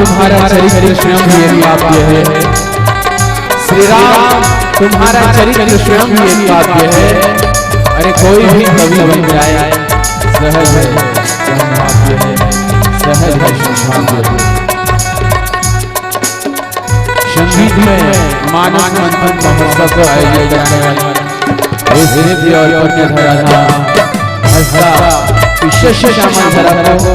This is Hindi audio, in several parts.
तुम्हारा चरित्र स्वयं ही एक काव्य है। श्री राम तुम्हारा चरित्र स्वयं ही एक काव्य है। अरे कोई भी कवि बन जाए सहज है संभाव्य है, सहज है संभाव्य है। संगीत में मानस मंथन महोत्सव को आयोजित करने वाले दिव्य और पुण्यधरा विशेष श्यामल को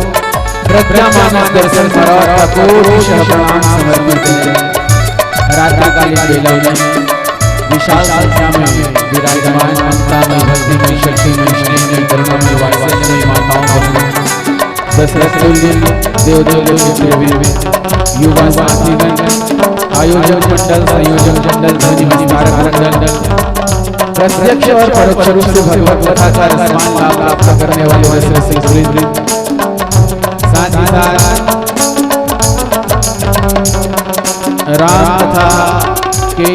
प्रज्ञा मानस दर्शन करा कोटि प्रणाम समर्पित है। रात्रिकालीन बेला में विशाल संख्या में विराजमान ममता में भक्ति में शक्ति में स्नेह में करुणा में वात्सल्य में माताओं बहनों दशरथ तुल्य देवदेव युवा साथीगण आयोजक मंडल संयोजक मंडल ध्वनि विस्तारक मंडल प्रत्यक्ष और परोक्ष रूप से भगवत कथा का रसमान लाभ प्राप्त करने वाले साथ ही साथ राम कथा के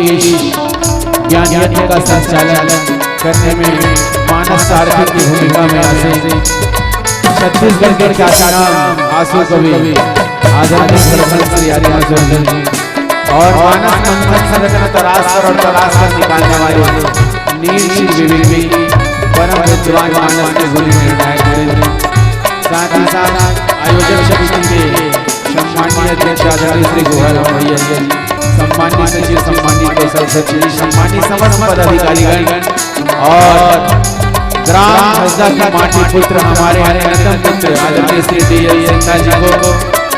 ज्ञान यज्ञ का संचालन करने में मानस सारथी की भूमिका में आसे छत्तीसगढ़ के ख्यातनाम आंसू कवि आदरणीय सरपंच श्री आर्यमान जी और मानस मंथन संरचना तलाश कर निकालने वाले नील श्री विवेक परम विद्वान मानस के गुरु निर्णायक वीरेंद्र, साथ ही साथ आयोजक समिति के सम्मानीय अध्यक्ष आदरणीय श्री गोहर भैया जी, सम्मानीय सचिव सम्मानीय कौशल सचिव, सम्मानीय समस्त पदाधिकारीगण और ग्राम हसदा की माटी पुत्र हमारे अन्यतम पुत्र आदरणीय श्री डी सिंधा जी को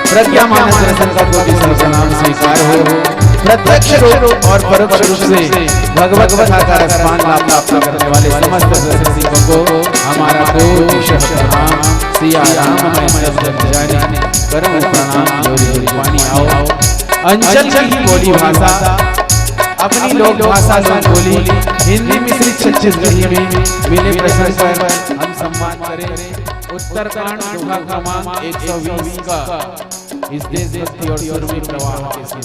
प्रज्ञा मानस दर्शन का कोटि सर्वनाम स्वीकार हो। प्रत्यक्ष रूप और परोक्ष रूप से भगवत कथा का रसपान लाभ प्राप्त करने वाले समस्त दर्शकों को हमारा कोटि प्रणाम। सिया राम मैं सब जग जाने करम प्रणाम जोरी पानी आओ। अंचल की बोली भाषा अपनी लोक भाषा लोक बोली हिंदी मिश्रित छत्तीसगढ़ी में मिले प्रसंग पर हम सम्मान करें। उत्तराखंड दोहा क्रमांक 120 का इस देशभक्ति और सुरवी प्रवाह के सिंह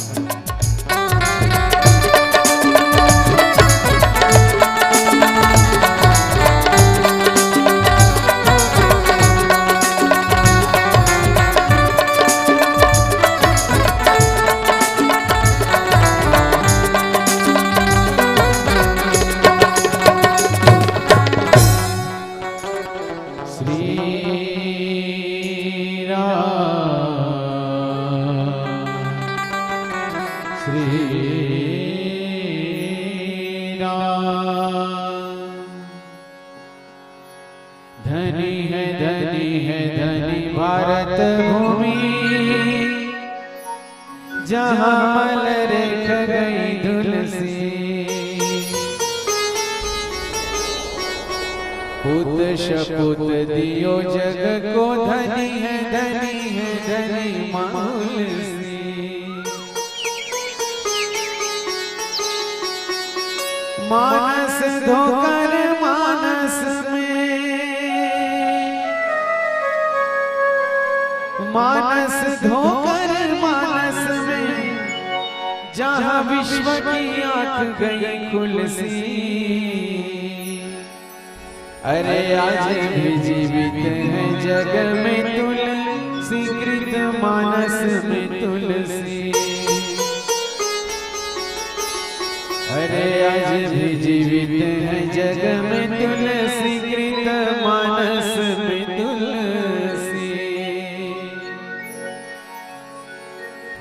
भारत भूमि जहाँ मलर गई तुलसी पुत शपुत दियो जग को धनी है धनी मानुलसी मानस धोकर मानस में जहाँ विश्व की आँख गई खुलसी। अरे आज भी जीवित है जग में तुलसी कृत मानस में तुलसी। अरे आज भी जीवित है जग में तुलसी कृत मानस में तुलसी।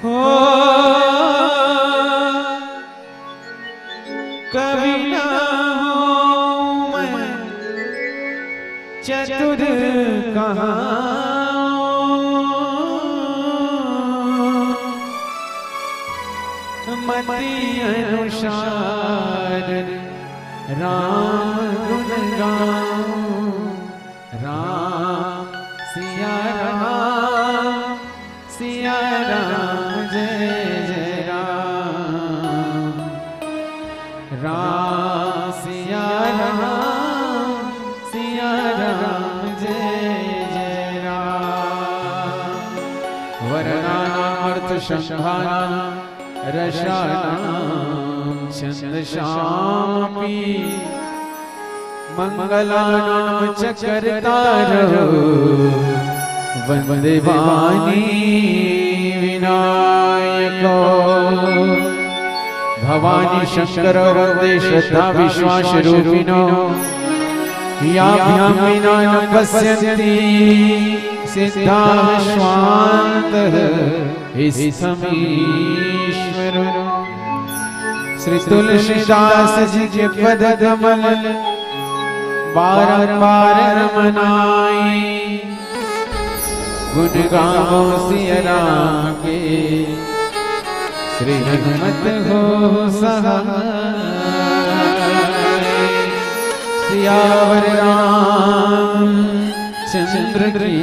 हो कभी ना हो मैं चतुर कहाँ मति अनुसार राम गुण गाऊं। राम सिया राम जय जय राम। राम सिया राम जय जय राम। वर्णानामर्थ संभाना रसानां छंद शामपि मंगलानां च कर्तारः वन्दे वाणी विना भवानी शंकर वंदे श्रद्धा विश्वास रूपिणो याभ्यां विना न पश्यन्ति सिद्धा विश्वान्तः स्थमीश्वरो। श्री तुलसीदास जी के पद कमल बारंबार रमनाई गुण गावो सिया राम के श्री हनुमत हो सहाय। सियावर राम चंद्र की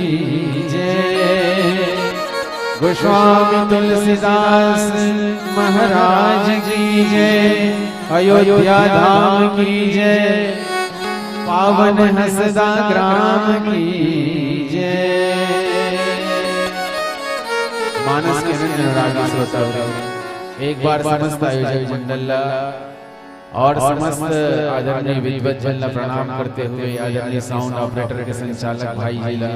जय। गोस्वामी तुलसीदास महाराज की जय। अयोध्या धाम की जय। पावन हसदा ग्राम की जय। मानस के अनुरागी श्रोता एक बार समस्त आयोजक मंडल और समस्त आदरणीय विद्वत जन प्रणाम करते हुए आदरणीय साउंड ऑपरेटर के संचालक भाई जिला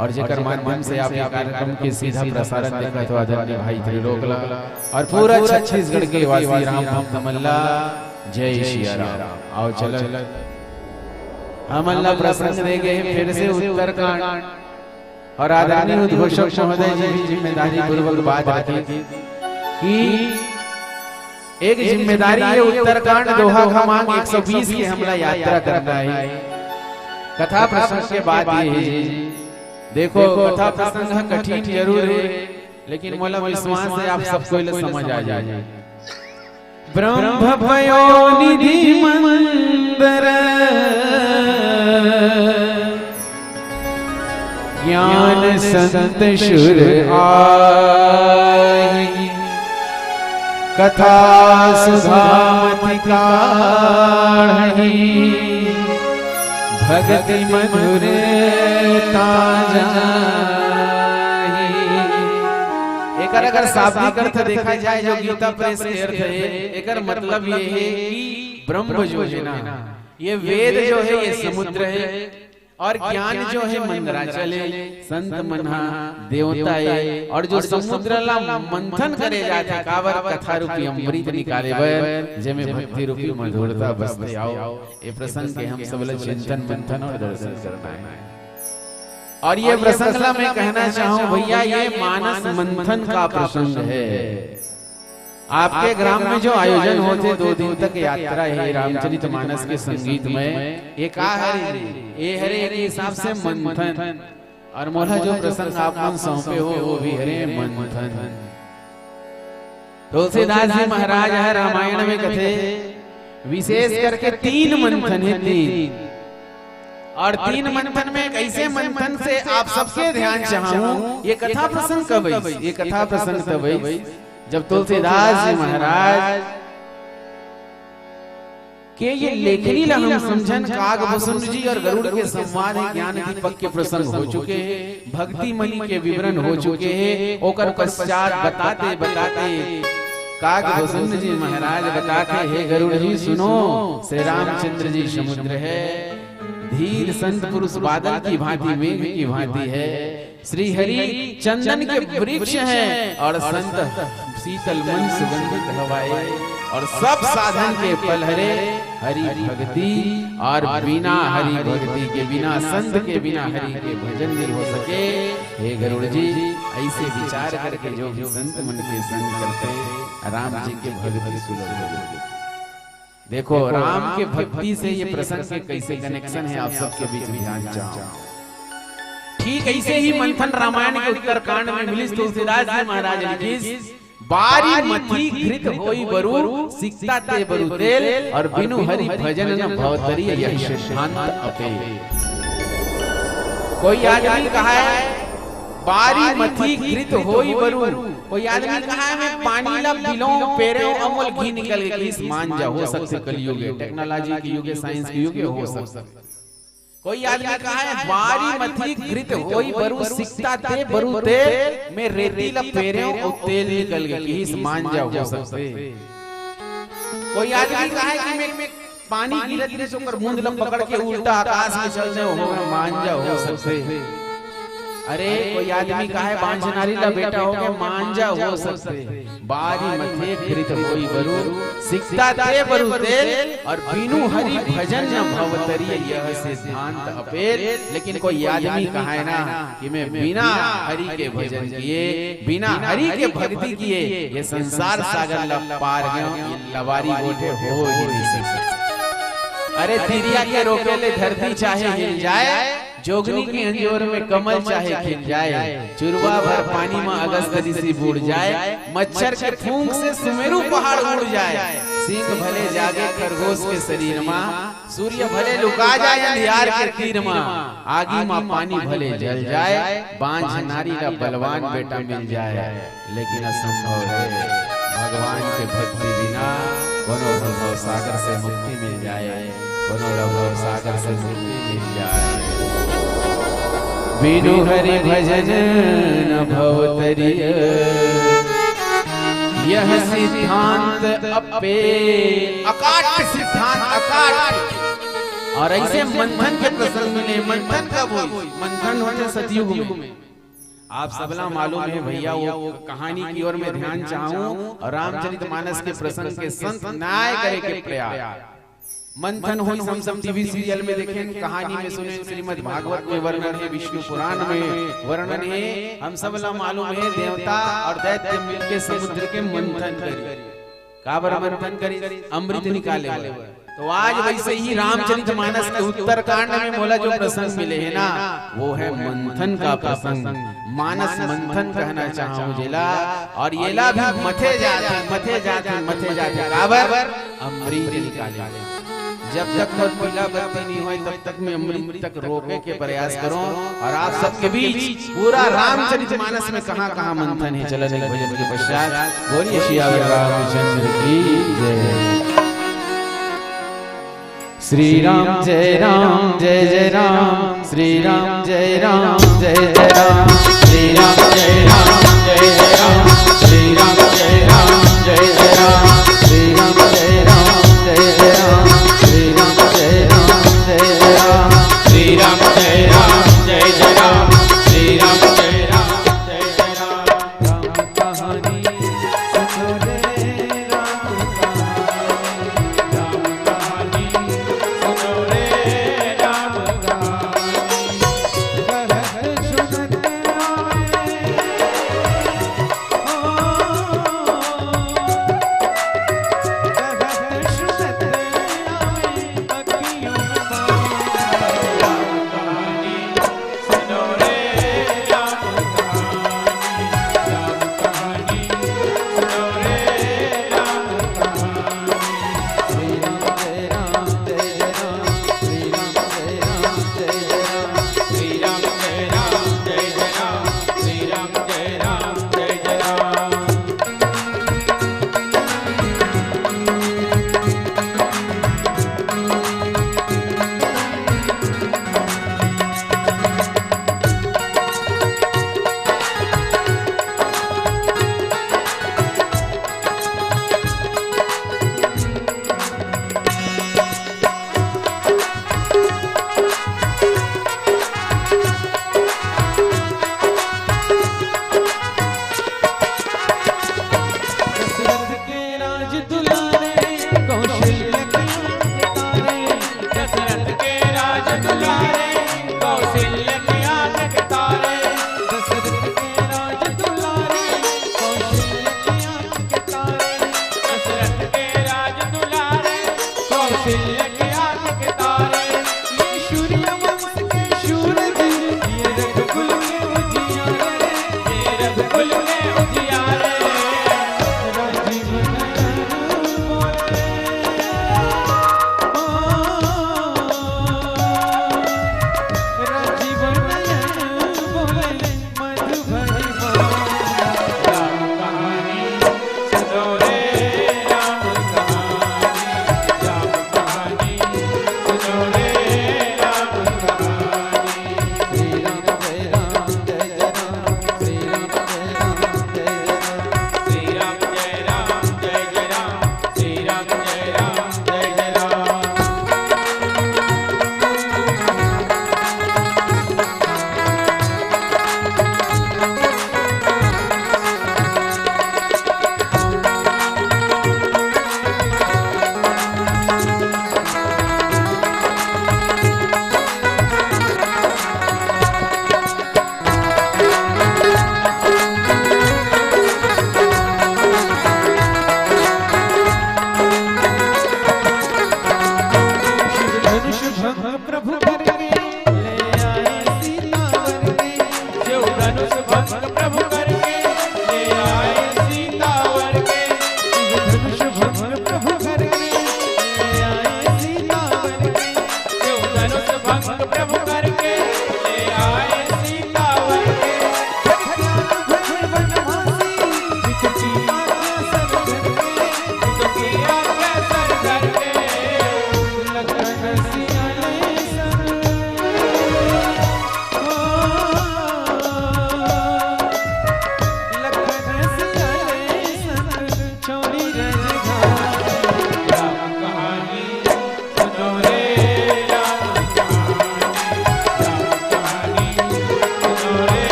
और जेकर माध्यम से आप कार्यक्रम के सीधा प्रसारण देखा तो आदरणीय भाई त्रिलोकला और पूरा छत्तीसगढ़ के वासी राम भक्त मल्ला जय श्री राम। आओ चलो अमल्ला प्रसंग देंगे फिर से उत्तरकांड और आदरणीय उद्घोषक महोदय जी जिम्मेदारी पूर्वक बात रखी कि एक जिम्मेदारी है उत्तरकांड दोहा खमांग 120 की हमला यात्रा करना है। कथा प्रसंग के बाद ये है देखो कथा प्रसंग कठिन जरूर है लेकिन मोला विश्वास है आप सबको समझ आ जाए। ब्रह्म पयोनिधि मंदर ज्ञान संत शुर आई कथा सुधामति काढ़ी भगति मधुर ताजाही। एकर अगर शाब्दिक अर्थ देखा जाए जो गीता प्रेस के अर्थ है एकर मतलब ये है कि ब्रह्म जो है ना ये वेद जो है ये समुद्र है और ज्ञान जो है मंदराचल है संत मन्हा देवता है और जो समुद्र ला मंथन करे जाते कावर कथा रूपी अमृत निकाले बर जेमे भक्ति रूपी मधुरता बसते आओ ये प्रसंग के हम सब लोग चिंतन मंथन और दर्शन करना है। और ये प्रसंग ला मैं कहना चाहूं भैया ये मानस मंथन का प्रसंग है। आपके ग्राम में जो आयोजन होते 2 दिन तक यात्रा है रामचरितमानस के संगीत में ये का हरे ये हरे के हिसाब से मंथन और मोला जो प्रसंग आप मन सौंपे हो वो भी हरे मंथन। तुलसीदास जी महाराज है रामायण में कथे विशेष करके 3 मंथन है 3 और 3 मंथन में कैसे मंथन से आप सबके ध्यान चाहूं ये कथा प्रसंग कब ये कथा प्रसंग तब जब तुलसीदास जी महाराज के ये लेखनी ला हम समझन काग वसुंध जी और गरुड़ के संवाद है ज्ञान दीपक के प्रसंग हो चुके हैं भक्ति मणि के विवरण हो चुके हैं ओकर पश्चात बताते बताते काग वसुंध जी महाराज बताते हे गरुड़ जी सुनो श्री रामचंद्र जी समुद्र है धीर संत पुरुष बादल की भांति मेघ की भांति है श्री हरि चंदन के वृक्ष हैं और संत शीतल मन सुगंधित हवाएं और सब साधन के फल हरे हरि भक्ति और बिना हरि भक्ति के बिना संत के बिना हरि के भजन नहीं हो सके। हे गरुड़ जी ऐसे विचार करके जो भी संत मन के संग करते राम जी के भक्ति सुलभ हो। देखो राम के भक्ति से ये प्रसंग के कैसे कनेक्शन है आप सबके बीच में ध्यान चाहो। ठीक ऐसे ही मंथन रामायण के उत्तरकांड में मिली तुलसीदास जी महाराज लिखिस बारी मथी घृत होई बरु सिकता ते बरु तेल और बिनु हरि भजन न भवतरी यही सिद्धांत अपे। कोई आदमी कहा है बारी मथी घृत होई बरु कोई आदमी कहा है मैं पानी ला पिलो पेरे अमल घी निकल के इस मान जा हो सकते कलयुग टेक्नोलॉजी के युग साइंस के युग हो सकते। कोई आदमी कहा है बारी मथी घृत होई बरु सिकता ते बरु तेल में रेती ला पेरे और तेल निकल के इस मान जा हो सकते। कोई आदमी कहा है कि मैं पानी गिरत गिरत ऊपर बूंद ला पकड़ के उल्टा आकाश में चल जाओ मान जा हो सकते। अरे कोई आदमी का है बांझ नारी ला बेटा हो गए मांझा हो सकते बारी मथे कृत होई बरु सिकता ते बरु तेल और बिनु हरि भजन न भवतरी यह सिद्धांत अपेर। लेकिन कोई आदमी कहा है ना कि मैं बिना हरि के भजन किए बिना हरि के भक्ति किए ये संसार सागर ला पार गयो लवारी गोटे हो ही नहीं सकते। अरे तिरिया के रोके ले धरती चाहे हिल जाए जोगनी के अंजोर में कमल चाहे खिल जाए चुरवा भर पानी में अगस्त ऋषि बूढ़ जाए मच्छर के फूंक से सुमेरु पहाड़ उड़ जाए सिंह भले जागे खरगोश के शरीर में सूर्य भले लुका जाए अंधियार के तीर में आगी में पानी भले जल जाए बांझ नारी का बलवान बेटा मिल जाए लेकिन असंभव है भगवान के भक्ति बिना कोनो भव सागर से मुक्ति मिल जाए कोनो भव सागर से मुक्ति मिल जाए। बिनु हरि भजन न भवतरी यह सिद्धांत अपे अकाट सिद्धांत अकाट। और ऐसे मंथन के प्रसंग मिले मंथन कब हुई मंथन होते सतयुग में। आप सबला मालूम है भैया वो कहानी की ओर में ध्यान चाहूं और रामचरितमानस के प्रसंग के संत न्याय करे के प्रयास मंथन हो हम सब टीवी सीरियल में देखें कहानी में सुने श्रीमद् भागवत में वर्णन है विष्णु पुराण में वर्णन है हम सब ला मालूम है देवता और दैत्य मिलके समुद्र के मंथन करी काबर मंथन करी अमृत निकाले। तो आज वैसे ही रामचरितमानस के उत्तरकांड में मोला जो प्रसंग मिले है ना वो है मंथन का प्रसंग। मानस मंथन कहना चाहूं जिला और येला भी मथे जाते काबर अमृत निकाले। जब तक पीला बत्ती नहीं हुई तब तक मैं अमृत तक रोके के प्रयास करूं और आप सबके बीच पूरा रामचरितमानस में कहां मंथन है। चलो भजन के पश्चात बोलिए सियावर रामचंद्र की जय। श्री राम जय राम जय जय राम श्री राम जय राम जय जय राम श्री राम जय राम जय जय राम श्री राम जय राम जय जय राम श्री राम जय राम जय जय राम श्री राम जय राम जय जय राम श्री राम जय राम जय जय राम श्री राम जय राम जय जय राम। राम कहानी सुनो रे राम कहानी सुनो रे राम कहानी कहत सुनत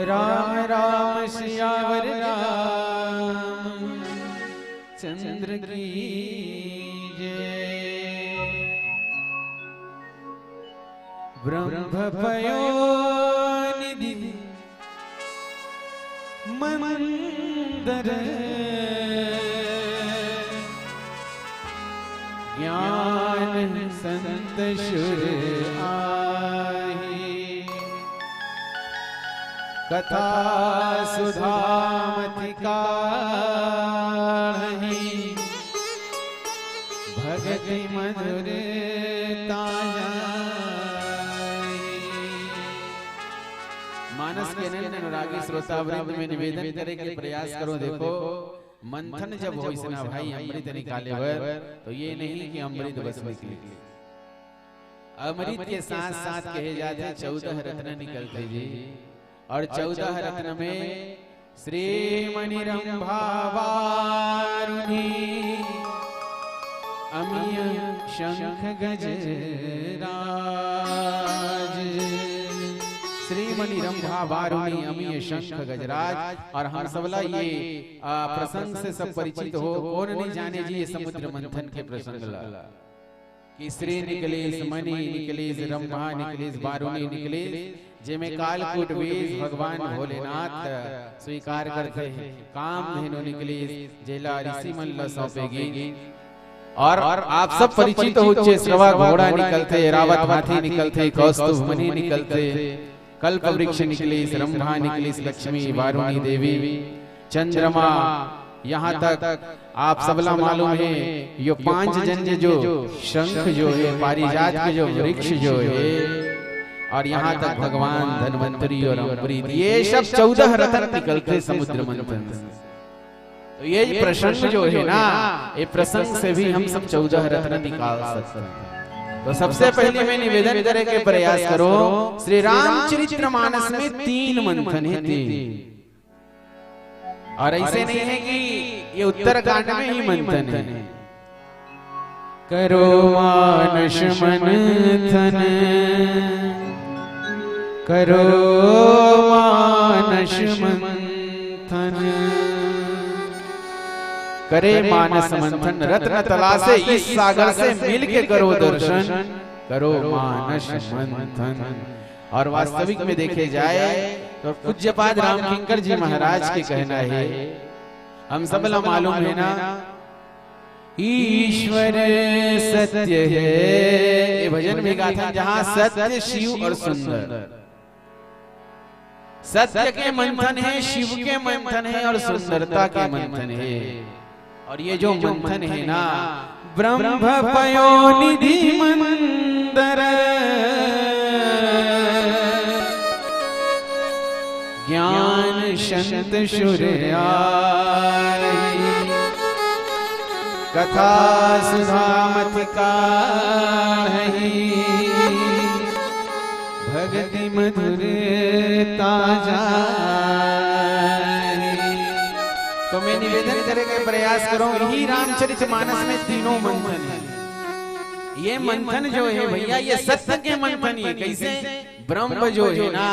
राम राम सियावर राम चंद्र की जय। ब्रह्म पयोनिधि मंदर ज्ञान संत शुर आहि। कथा सुधामति काहि भगति मधुर मानस के नंदन अनुरागी श्रोतावृंद में निवेदन करे के प्रयास करो। देखो मंथन जब हो इसना भाई अमृत निकाले वर तो ये नहीं कि अमृत बस निकले, अमृत के साथ साथ कहे जाते 14 रत्न निकलते जी। और 14 रत्न में श्री मणिरंभा वारुणी अमीय शंख गजराज। श्री मणिरंभा वारुणी अमीय शंख गजराज। और हम सबला ये प्रसंग से सब परिचित हो, कौन नहीं जाने जी ये समुद्र मंथन के प्रसंग ला कि श्री निकलेश मणि निकलेश रंभा निकलेश वारुणी निकलेश जिमे कालकूट वेश भगवान भोलेनाथ स्वीकार करते हैं। काम धेनु निकलेश जेला ऋषि मन ल सौंपेगी। और आप सब परिचित हो श्रवा घोड़ा निकलते, रावत हाथी निकलते, कौस्तुभ मणि निकलते, कल्प वृक्ष निकलेश रंभा निकलेश लक्ष्मी वारुणी देवी चंद्रमा। यहाँ तक आप सबला मालूम है ये 5 जन जो शंख जो है पारिजात के जो वृक्ष जो है, और यहाँ तक भगवान धन्वंतरी और अमृत, ये सब 14 रत्न निकलते समुद्र मंथन। तो ये प्रसंग जो है ना, ये प्रसंग से भी हम सब 14 रत्न निकाल सकते हैं। तो सबसे पहले मैं निवेदन करे के प्रयास करो, श्री रामचरितमानस में 3 मंथन है 3। और ऐसे नहीं है कि ये उत्तरकांड में ही मंथन है। करो मानस मंथन, करो मानस मंथन, करे मानस मंथन रत्न तला से इस सागर से मिल के करो दर्शन, करो मानस मंथन। और वास्तविक में देखे जाए तो पूज्यपाद रामकिंकर जी महाराज के कहना है, हम सब ला मालूम है ना, ईश्वर सत्य है। ये भजन में गाथा जहाँ सत्य शिव और सुंदर, सत्य के मंथन है, शिव के मंथन है और सुंदरता के मंथन है। और ये जो मंथन है ना, ब्रह्म पयोनिधि मंदर ज्ञान संत शुर आहि। कथा सुधामति काहि भगति मधुर ताजाहि। तो मैं निवेदन करे के प्रयास करूं, यही रामचरितमानस में 3 मंथन है। ये मंथन जो है भैया ये सत्य के मंथन है। कैसे? ब्रह्म जो है ना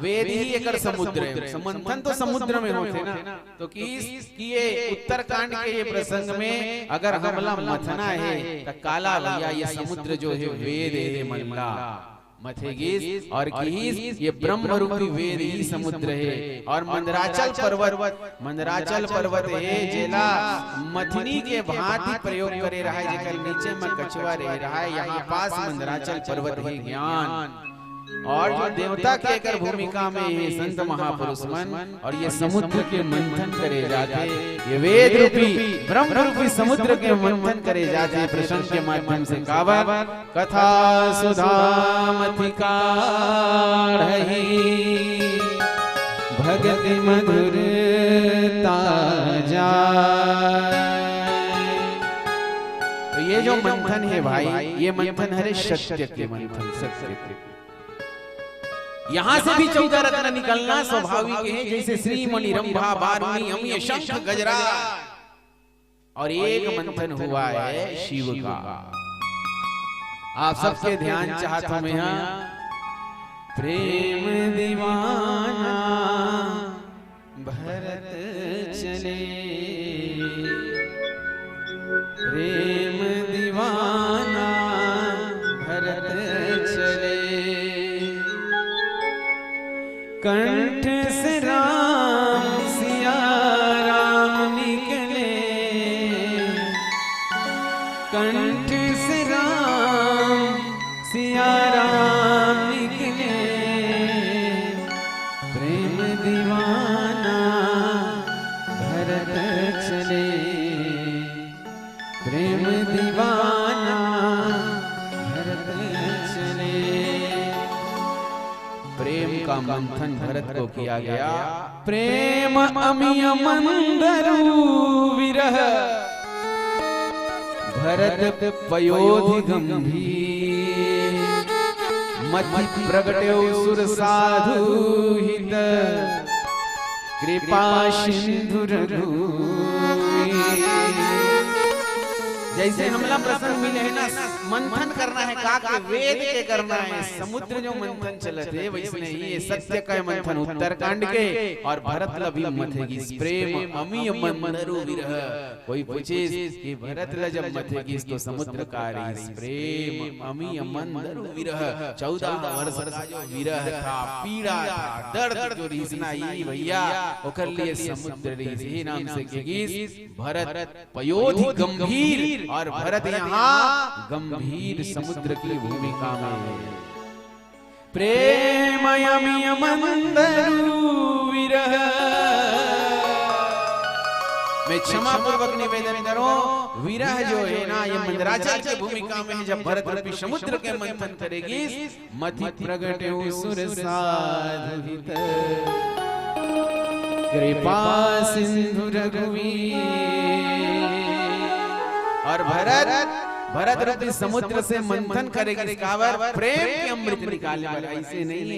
वेद ही एक समुद्र है, मंथन तो समुद्र में होते ना। तो कि ये उत्तरकांड के ये प्रसंग में अगर हमला मथना है तो काला भैया ये समुद्र जो है वेद है मनला मथेगीस और कीस, ये ब्रह्म रूपी वेद ही समुद्र है। और मंदराचल पर्वत है जेला मथनी के भांति प्रयोग करे रहा है, जेकर नीचे में कछुआ रह रहा है। यहाँ पास मंदराचल पर्वत है ज्ञान। और जो देवता के एक भूमिका में है संत महापुरुष मन, और ये समुद्र के मंथन करे जाते, ये वेद रूपी ब्रह्म रूपी समुद्र के मंथन करे जाते प्रसंग के माध्यम से। कावर कथा सुधामति काढ़हि भगति मधुर ताजाय। तो ये जो मंथन है भाई, ये मंथन है सत्य के मंथन, सत्य के। यहाँ से भी 14 रत्न निकलना स्वाभाविक है, जैसे श्री मणिरंभा वारुणी अमीय शंख गजराज। और एक मंथन हुआ है शिव का। आप सबके ध्यान चाहता में प्रेम दीवाना चले, प्रेम दीवाना भरत चले, कंठ से राम सिया राम निकले, कंठ से राम सिया राम निकले, प्रेम दीवाना भरत चले, प्रेम दीवाना भरत चले। प्रेम का मंथन भरत को किया गया। प्रेम अमिय मंदरु विरह भरत पयोधि गंभीर, मति प्रगट्यो सुर साधु हित, कृपा सिंधु रघुवीर। जैसे हमला प्रसंग मिले है ना, मंथन करना है का के वेद के करना है, समुद्र जो मंथन चलत है वैसे ही सत्य का मंथन उत्तरकांड के, और भरत ल भी मथेगी प्रेम अमिय मंदरु विरह। कोई पूछे कि भरत ल जब मथेगी तो समुद्र का प्रेम अमिय मंदरु विरह, 14 वर्ष का जो विरह था, पीड़ा था, दर्द जो रीसना ही भैया ओकर लिए समुद्र रीस नाम से केगी भरत पयोधि गंभीर, और भरत यहाँ गंभीर समुद्र की भूमिका में। प्रेम अमिय मंदरु विरह, मैं क्षमा पूर्वक निवेदन करूं, विरह जो है ना ये मंदराचल की भूमिका में है। जब भरत रूपी समुद्र के मंथन करेगी, मति प्रगट्यो सुर साधु हित, कृपा सिंधु रघुवीर। और भरत रूपी समुद्र से मंथन करेगी, कावर प्रेम के अमृत निकाले वाला। ऐसे नहीं है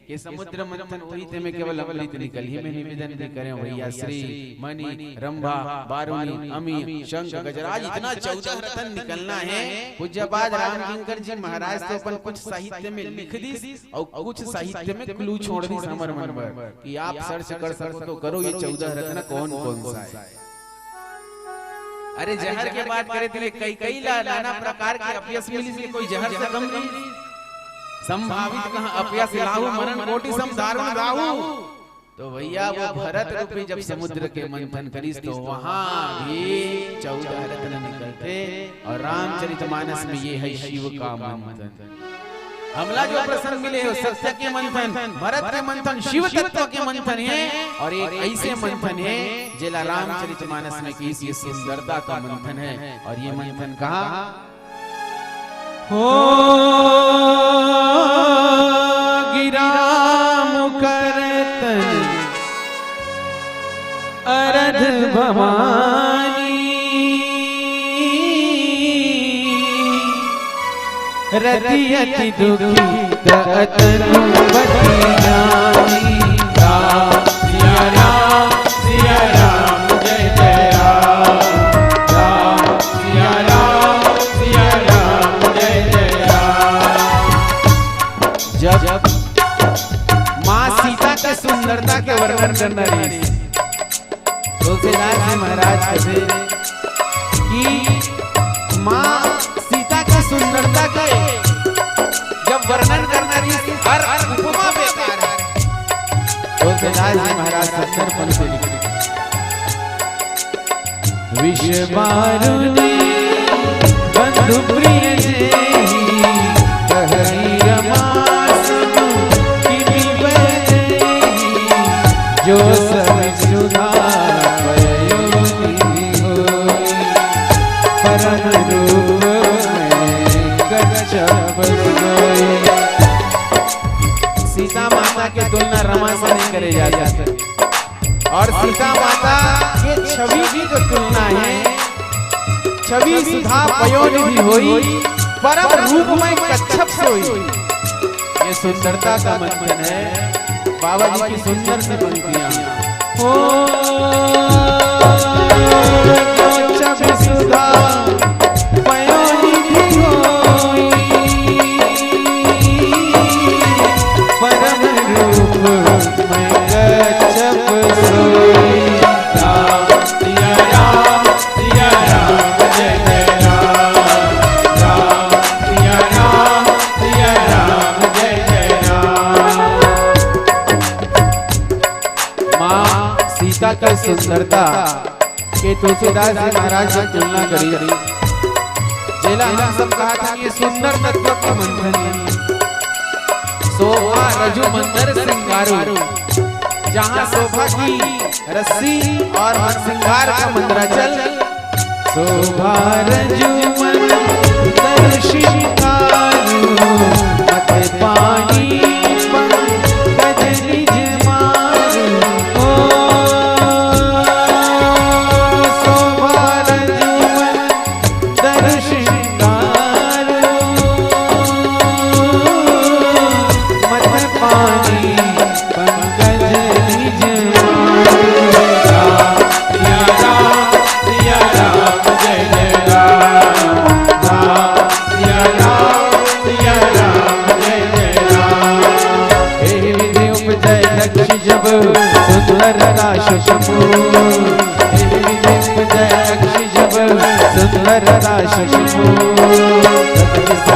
कि समुद्र मंथन हुई थे में केवल अमृत निकल ही में निवेदन भी करें भैया। श्री मणि रंभा बारुणी अमी शंख गजराज इतना 14 रतन निकलना है। पूज्यपाद रामकिंकर जी महाराज तो अपन कुछ साहित्य में लिख दी और कुछ साहित्य में क्लू छोड़ दी समर मन पर कि आप सर्च कर सको तो करो ये 14 रत्न कौन कौन सा है। अरे जहर के बात करे थे कई नाना प्रकार के अपयश मिली से कोई जहर से कम नहीं। संभावित कहां अपयश लाहू मरण कोटि सम दारुण गाहू। तो भैया वो भरत रूपी जब समुद्र के मंथन करीस तो वहां भी 14 रत्न निकलते। और रामचरितमानस में ये है शिव का मंथन। हमला जो प्रसंग मिले हो सत्य के मंथन, भरत के मंथन, शिव तत्व के मंथन है। और एक ऐसे मंथन है जिला रामचरितमानस में की सुंदरता का मंथन है। और ये मंथन कहा हो गिराम करतन अरध भवानी, रति अति दुखित अतनु बति जानी। राम सिया राम जय जय राम। राम सिया राम जय जय राम। जब माँ सीता के सुंदरता के वर्णन करना रही तुलसीदास जी महाराज कहते कि माँ सीता की सुंदरता के जब वर्णन करना रही हर उपमा बेकार है। तुलसीदास जी महाराज 70 पन से लिखते विष बारुनी बंधु प्रिय जेहि, कहई रमासम किनि बजेहि, जो सब सुधा पयोधि होई, परम रूप सीता माता की तुलना रमा से नहीं करे जा सकते। और सीता माता के छवि की जो तुलना है, छवि सुधा पयोनिधि होई, परम रूप में कच्छप सोई। ये सुंदरता का मंथन है। बाबा जी की सुंदर सी पंक्तियां हो छवि सुधा पयोनिधि होई, परम रूप में कच्छप सोई। सुंदरता के तुलसीदास जी महाराज से तुलना करी। जेला हम सब कहा था ये सुंदर तत्व के मंथन शोभा रजु मंदर सिंगारो, जहाँ शोभा की रस्सी और श्रृंगार का मंदराचल। शोभा रजु मंदर श्रृंगारो मत पानी पंकज निज मारो। शोभा रजु मंदर श्रृंगारो मत पानी पंकज निज मारो। सिया राम सिया राम जय जय राम, सिया राम सिया राम जय जय राम। हे विधि उपजय दक्ष जब सुंदर राश शंभु, हे विधि उपजय दक्ष जब सुंदर राश शंभु।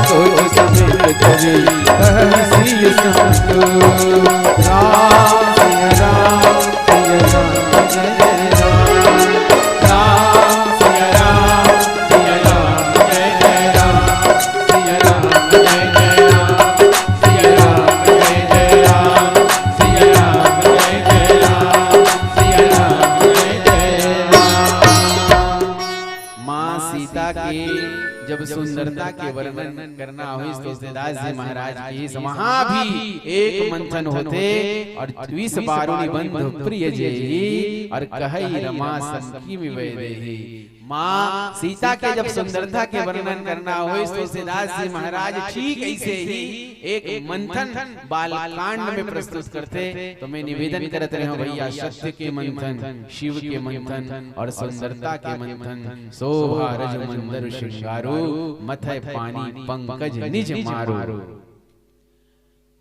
सोच समेत कवि कहसी संतु, राम सिया राम सिया राम जय जय राम, राम सिया राम सिया राम जय जय राम, सिया राम जय जय राम, सिया राम जय जय राम, सिया राम जय जय राम, सिया राम जय जय राम। माँ सीता के जब सुंदरता के वर्णन करना हो तो तुलसीदास जी महाराज की वहाँ भी एक मंथन होते और 20 बारुनी बंध प्रिय जेही और कहई रमा संकी में वैदेही। माँ सीता के जब सुंदरता के वर्णन करना हो तो तुलसीदास जी महाराज ठीक ऐसे ही एक मंथन बालकांड में प्रस्तुत करते। तो मैं निवेदन करते रहे भैया, सत्य के मंथन, शिव के मंथन और सुंदरता के मंथन। शोभा रज मंदर श्रृंगारो मथय पानी पंकज निज मारो।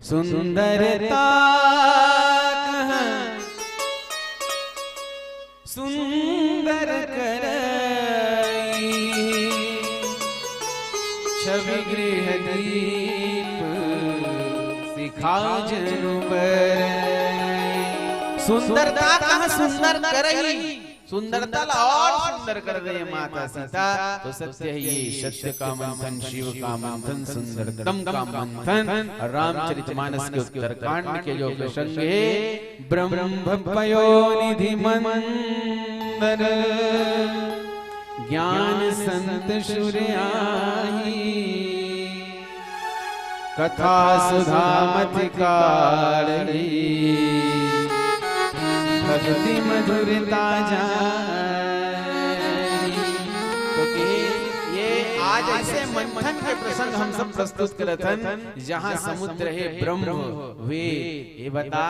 सुंदरता सुंदर करई छवि गृह दीप सिखाओ जनु बरई। सुंदरता कहाँ सुंदर करई, सुंदरता और सुंदर कर दे माता सीता। तो सत्य है ये, सत्य का मंथन, शिव का मंथन, सुंदरतम का मंथन। रामचरितमानस के उत्तरकांड के जो प्रसंग है, ब्रह्म पयोनिधि मंदर ज्ञान संत सुरयाही, कथा सुधा मति काढ़ी भक्ति मधुरता जानी। तो ये आज ऐसे मंथन के प्रसंग हम सब प्रस्तुत करथन जहाँ समुद्र है ब्रह्म वेद। ये बता,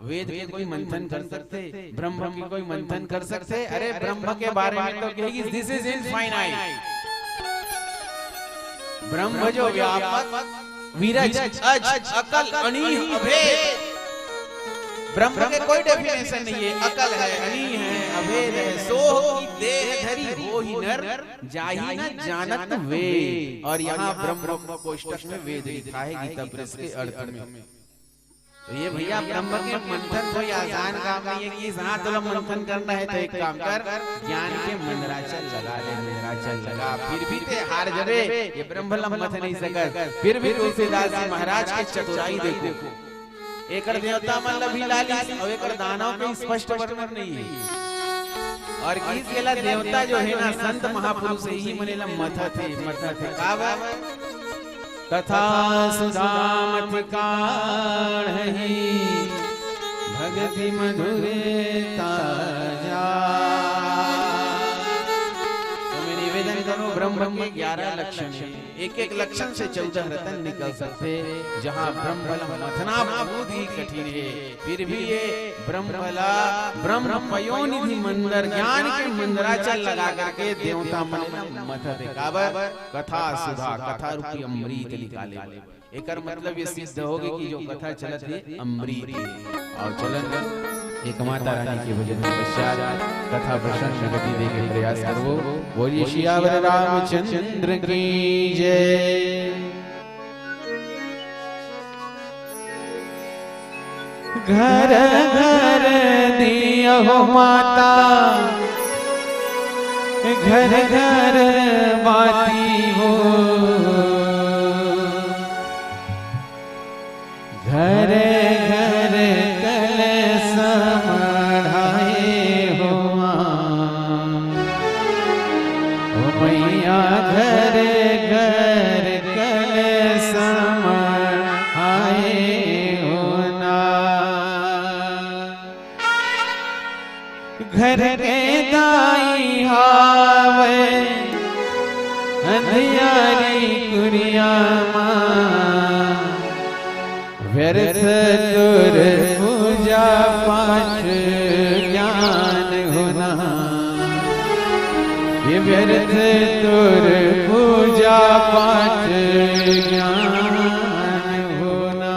वेद के कोई मंथन कर सकते, ब्रह्म की कोई मंथन कर सकते? अरे ब्रह्म के बारे में तो कहेगी दिस इज इनफाइनाइट। ब्रह्म जो व्यापक विरज अज अकल अनीह अभेद, ब्रह्म के कोई डेफिनेशन नहीं है। अकल है, अनी है, अभेद है। सोह की देह धरी हो ही नर, जाहि न जानत वेद। और यहाँ ब्रह्म कोष्टक में वेद लिखा है गीता प्रेस के अर्थ में। तो ये भैया ब्रह्म के मंथन कोई आसान काम नहीं है कि हाँ तुला मंथन करना है तो एक काम कर, ज्ञान के मंदराचल लगा ले, मंदराचल लगा। फिर भी ते हार जबे, ये ब्रह्म मथ नहीं सकत। फिर भी तुलसीदास जी महाराज के चतुराई देखो, एकर देवता मन लभी लाली और एकर दानव के स्पष्ट वर्णन नहीं है। और किस केला देवता जो है ना संत महापुरुष ही मनेला मथा थे कावा कथा सुधा मति काढ़ी भक्ति मधुरता जा। तो मैं निवेदन करूं, ब्रह्म के 11 लक्षण है, एक एक लक्षण से 14 रतन निकल सकते। जहाँ ब्रह्म मथना बहुत ही कठिन है, फिर भी ये ब्रह्म पयोनिधि मंदर ज्ञान के मंदराचल लगा करके देवता मन मथ काबर कथा सुधा, कथा रूपी अमृत निकाले। एकर मतलब ये सिद्ध होगी कि जो कथा चलत है अमृत है। और चलन एक माता रानी के भजन पश्चात कथा प्रसन्न गति दे के प्रयास करो। बोलिए सियावर रामचंद्र की जय। घर घर दिया हो माता, घर घर बाती हो, घर घर कलश मढ़ाए हो ओ मैया, घर घर कलश मढ़ाए हो ना। घर के दाई हावे अंधियारी कुरिया माँ, व्यर्थ तुर पूजा पाठ ज्ञान होना, ये व्यर्थ तुर पूजा पाठ ज्ञान होना।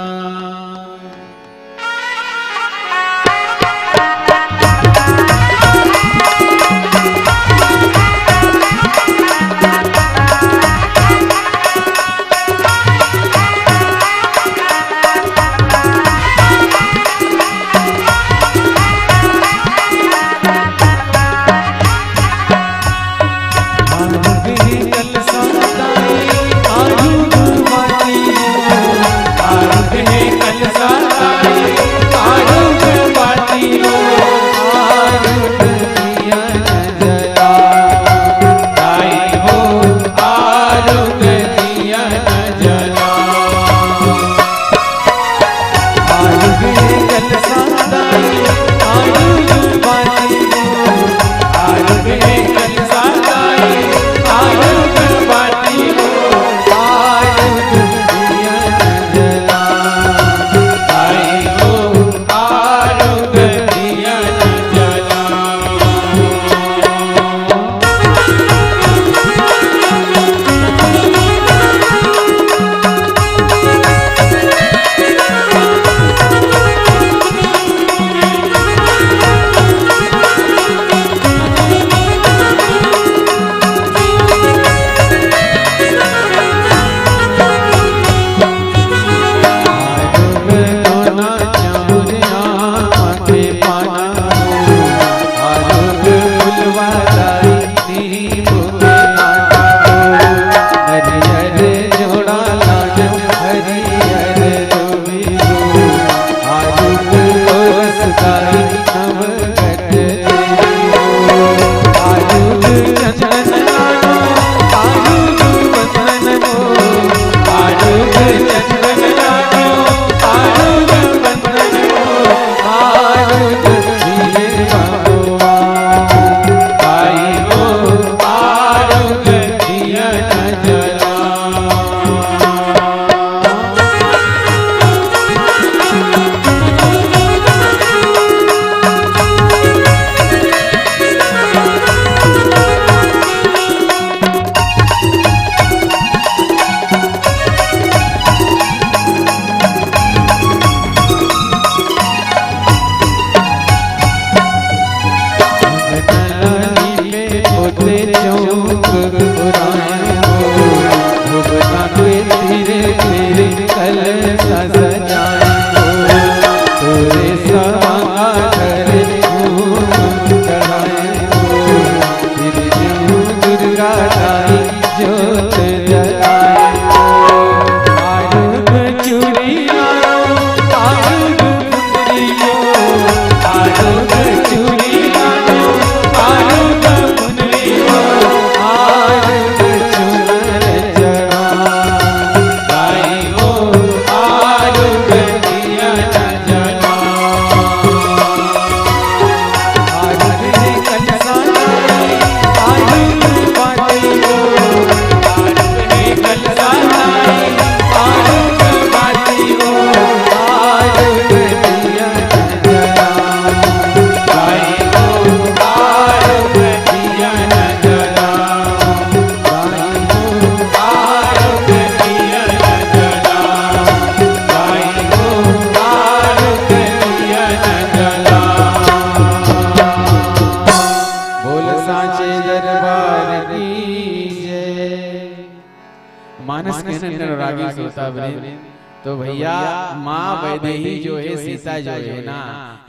तो भैया माँ वैदेही जो है, सीता जो है ना,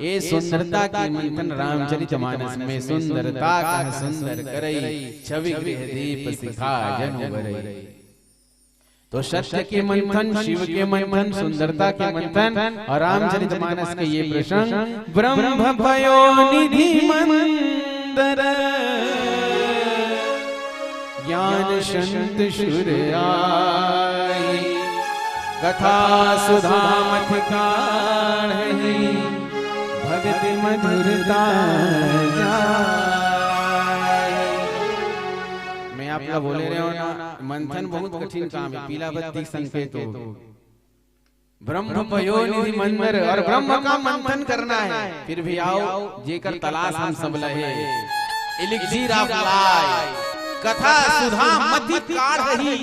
ये सुंदरता की मंथन रामचरितमानस में सुंदरता का सुंदर करई, छवि गृह दीप सिखा जनु बरई। तो सत्य के मंथन, शिव के मंथन, सुंदरता के मंथन और रामचरितमानस के ये प्रसंग ब्रह्म भयो निधि मंदर ज्ञान संत सुर आई, कथा सुधा मथ काढ़ी, भक्ति मधुरता जाए। मैं आपका बोले रहे हो ना, मंथन बहुत कठिन काम है, पीला बत्ती संकेत हो। ब्रह्म भयो निधि मंदिर और ब्रह्म का मंथन करना है। फिर भी आओ जेकर तलाश हम सब लहे, एलिक्सिर ऑफ लाइफ, कथा सुधा मथ काढ़ी।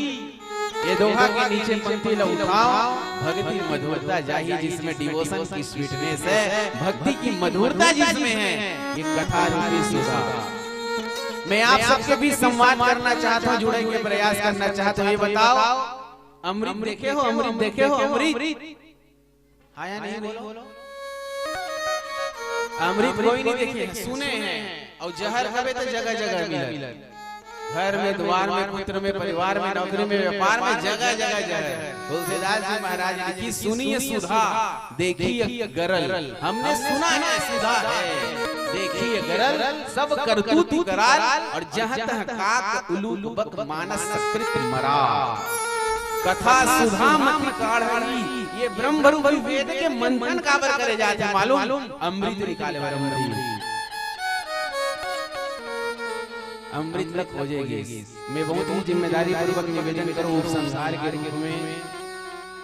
ये दोहा के नीचे पंक्ति लो उठाओ, भक्ति मधुरता जाही जिसमें डिवोशन की स्वीटनेस है, भक्ति की मधुरता जिसमें है, ये कथा रूपी सुधा। मैं आप सबसे भी संवाद करना चाहता हूँ, जुड़ने के प्रयास करना चाहता हूँ। ये बताओ, अमृत देखे हो? अमृत देखे हो? अमृत आया नहीं बोलो? अमृत कोई नहीं देखे, सुने हैं। और जहर हवे तो जगह जगह मिले, घर में, द्वार में, पुत्र में, परिवार में, नौकरी में, व्यापार में, जगह जगह जगह। तुलसीदास जी महाराज की सुनिए सुधा, देखिए गरल। हमने सुना है सुधा है, देखिए गरल, सब करतूत कराल, और जहाँ तहाँ काक उलूल बक मानस सकृत मरा। कथा सुधा मति काढ़ी, ये ब्रह्म रूपी वेद के मंथन काबर करे जाते मालूम? अमृत निकाले बर अमृत लग खोजेगी। मैं बहुत ही जिम्मेदारी पूर्वक निवेदन करूं, उपसंहार के रूप में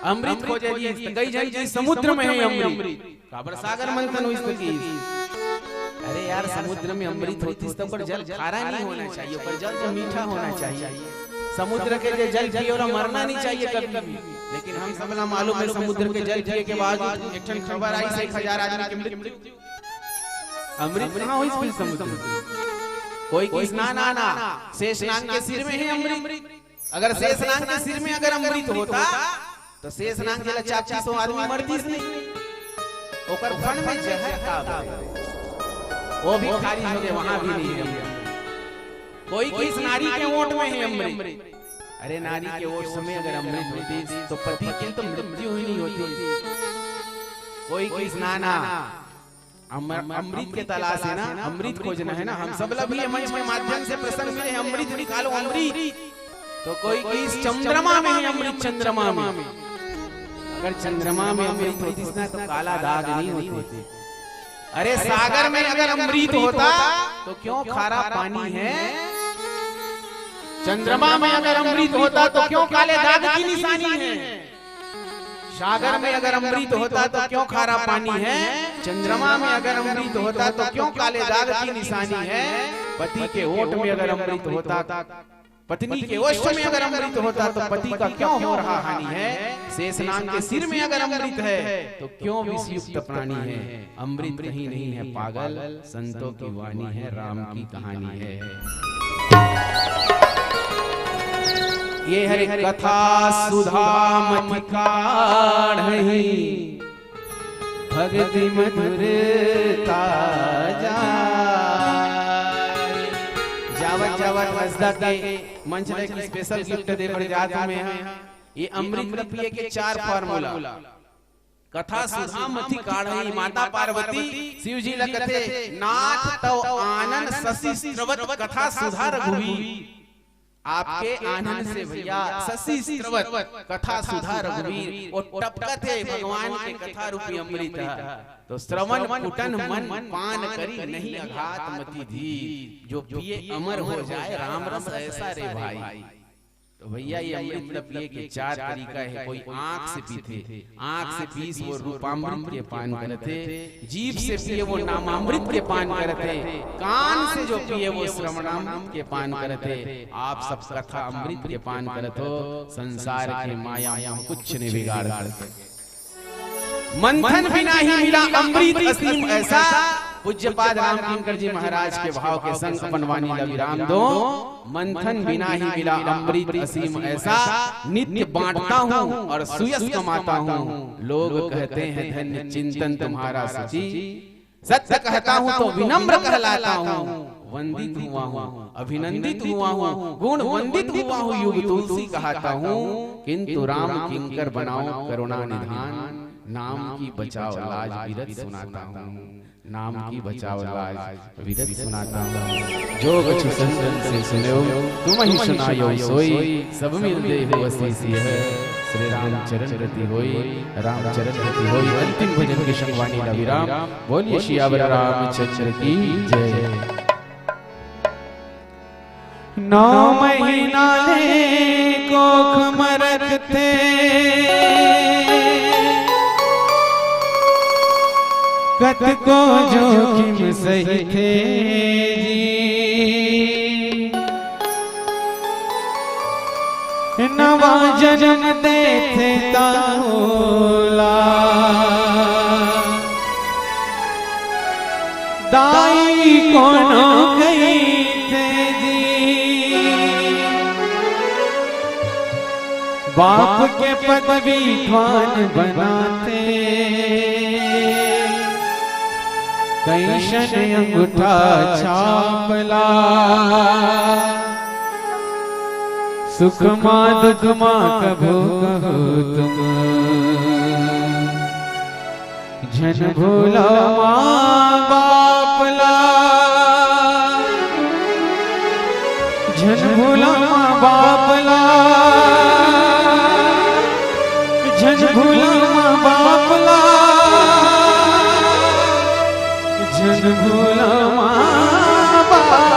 अमृत खोजेगी। कई जन जी समुद्र में है अमृत, काबर सागर मंथन हुई स्थिति। अरे यार, समुद्र में अमृत होती तो पर जल खारा नहीं होना चाहिए, पर जल तो मीठा होना चाहिए। समुद्र के जल पिए और मरना नहीं चाहिए कभी भी। लेकिन हम सबला मालूम है, समुद्र के जल पिए के बाद एक खबर आई 1000 आदमी की मृत्यु। अमृत कहाँ हुई समुद्र? कोई की स्नान आना, शेषनाग के सिर में है अमृत। अगर शेषनाग के सिर में अगर अमृत होता तो शेषनाग जला 400 आदमी मरतीस नहीं। ओकर फन में जहर का वो भी खारिज हो गए, वहां भी नहीं है। कोई किस नारी के ओट में है अमृत। अरे नारी के ओट समय अगर अमृत होती तो पति की तो मृत्यु ही नहीं होती। कोई किस नाना अमृत के तलाश है ना, अमृत खोजना है ना। हम सब लोग भी मंच के माध्यम से प्रसंग में अमृत निकालो अमृत। तो कोई किस चंद्रमा में है अमृत, चंद्रमा में। अगर चंद्रमा में अमृत होती ना तो काला दाग नहीं होती। अरे सागर में अगर अमृत होता तो क्यों खारा पानी है? चंद्रमा में अगर अमृत होता तो क्यों काले दाग की निशानी है? सागर में अगर अमृत होता तो क्यों खारा पानी है? चंद्रमा में अगर अमृत होता तो क्यों काले दाग की निशानी है? पति के ओठ में अगर अमृत होता, पत्नी के ओष्ठ में अगर अमृत होता तो पति का क्यों हो रहा हानि है? शेषनाग के सिर में अगर अमृत है तो क्यों विषयुक्त प्राणी है? अमृत कहीं नहीं है पागल, संतों की वाणी है, राम की कहानी है। ये हरे कथा सुधा मति काढ़ी, भक्ति मधुरता जाए। जावत जावत वसदा के मंच की स्पेशल गिफ्ट दे पर जात में है। ये अमृत पिए के 4 फार्मूला। कथा सुधा मति काढ़ी, माता पार्वती शिव जी लगते नाथ तव आनंद शशि स्रवत कथा सुधा रघुवीर। आपके आनंद से भैया शशि स्रवत कथा सुधा रघुवीर, वो टपकत है भगवान के कथा रूपी अमृत। तो श्रवण पुटन मन पान करी नहीं अघात मति धीर। जो पिए अमर हो जाए राम रस ऐसा रे भाई। तो भैया ये अमृत पिए के 4 तरीका है। कोई आंख से पीते, आंख से पीस वो रूपामृत के पान करते, जीभ से पिए वो नामामृत के पान करते, कान से जो पिए वो श्रवणामृत के पान करते। आप सब कथा अमृत के पान करते हो, संसार के माया हम कुछ नहीं बिगाड़ सकते। मंथन बिना ही मिला अमृत असीम ऐसा, पूज्यपाद राम किंकर जी महाराज के भाव के संग अपन वाणी ला विराम दो। मंथन बिना ही मिला अमृत असीम ऐसा, नित्य बांटता हूँ और सुयस कमाता हूँ। लोग कहते हैं धन्य चिंतन तुम्हारा सची, सत्य कहता हूँ तो विनम्र कहलाता हूँ। वंदित हुआ हूँ, अभिनंदित हुआ हूँ, गुण वंदित हुआ हूँ, युग तुलसी कहता हूँ। किंतु राम किंकर बनाओ करुणा निधान, नाम की बचाओ लाज विरत सुनाता हूँ। नाम की बचाओ लाज विरत सुनाता हूँ। जो कछु संतन से सुनो तुम ही सुनायो सोई, सब मिल देहु असीस है। श्री राम चरण रति होई, राम चरण रति होई। अंतिम भजन के संग वाणी ला विराम। बोलिए सियावर रामचंद्र की जय। 9 महीना ले कोख मरत थे, कत को जोखिम सही थे जी। नवा जन्म देते ताला, दाई कोनो गई थे जी। बाप के पदवी ख्वान बनाते, कैशन अंगूठा छापला। सुखमा दुखमा कभू कहो तुम, झन भूला माँ बापला। झन भूला माँ बापला, झन भूला माँ बापला, झन भूला माँ बापला।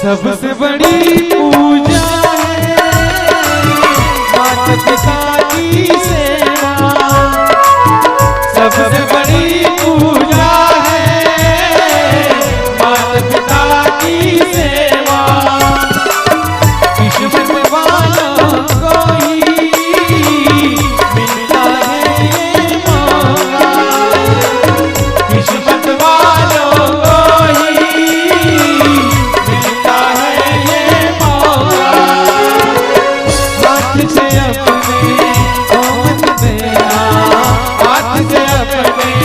सबसे बड़ी पूजा है माता पिता की सेवा। सबसे बड़ी पूजा है माता पिता की सेवा। किस्मत वालों को ही मिलता है ये मौका। किस्मत वालों को ही से अपने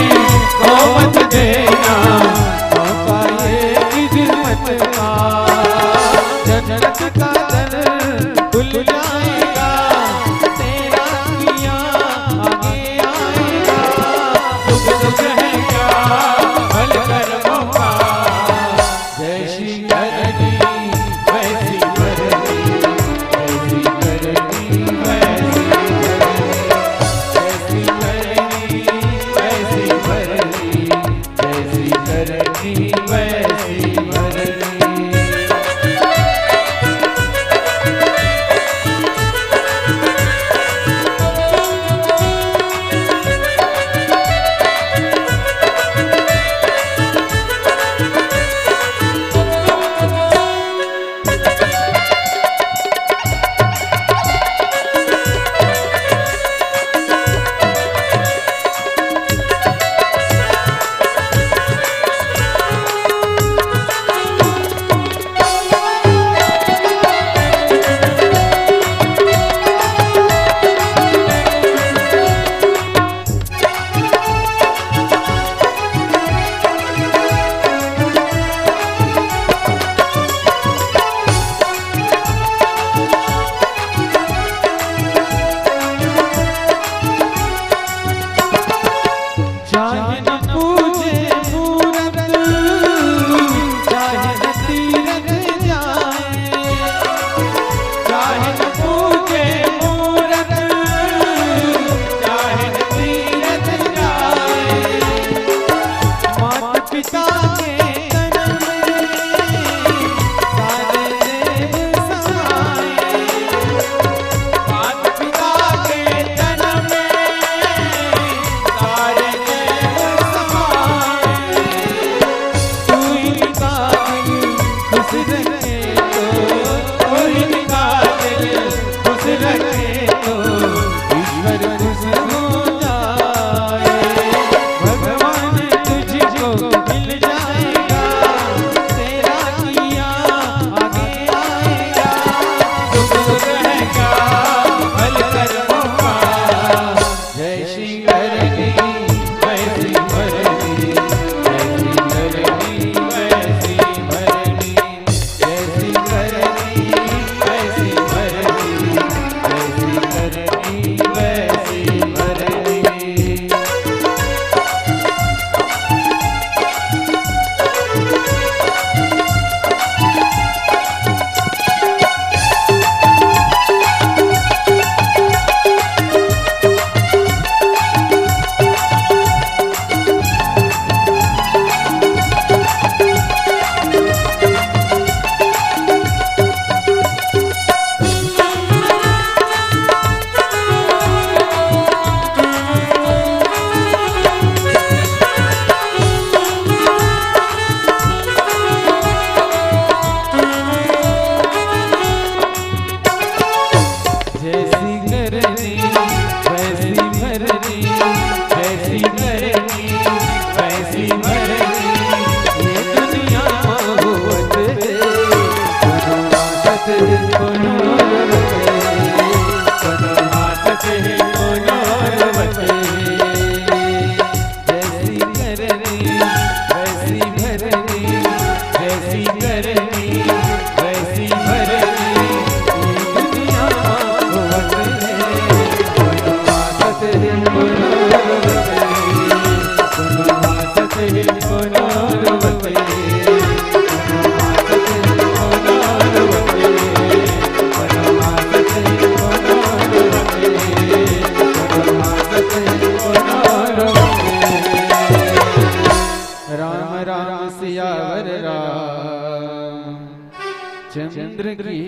चंद्र की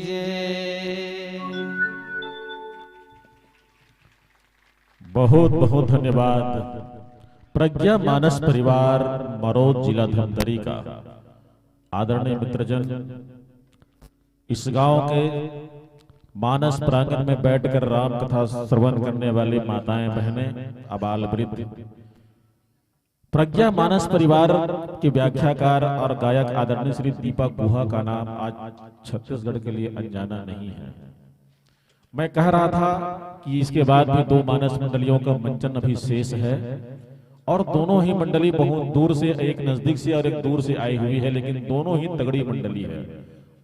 जय। बहुत बहुत धन्यवाद प्रज्ञा मानस परिवार मरोद जिला धमतरी का आदरणीय मित्रजन। इस गांव के मानस प्रांगण में बैठकर राम कथा श्रवण करने वाली माताएं बहनें अबाल वृद्ध, प्रज्ञा मानस परिवार के व्याख्याकार और गायक आदरणीय श्री दीपक गुहा का नाम आज छत्तीसगढ़ के लिए अनजाना नहीं है। मैं कह रहा था कि इसके बाद भी दो मानस मंडलियों का मंचन अभी शेष है और दोनों ही मंडली बहुत दूर से, एक नजदीक से और एक दूर से आई हुई है, लेकिन दोनों ही तगड़ी मंडली है।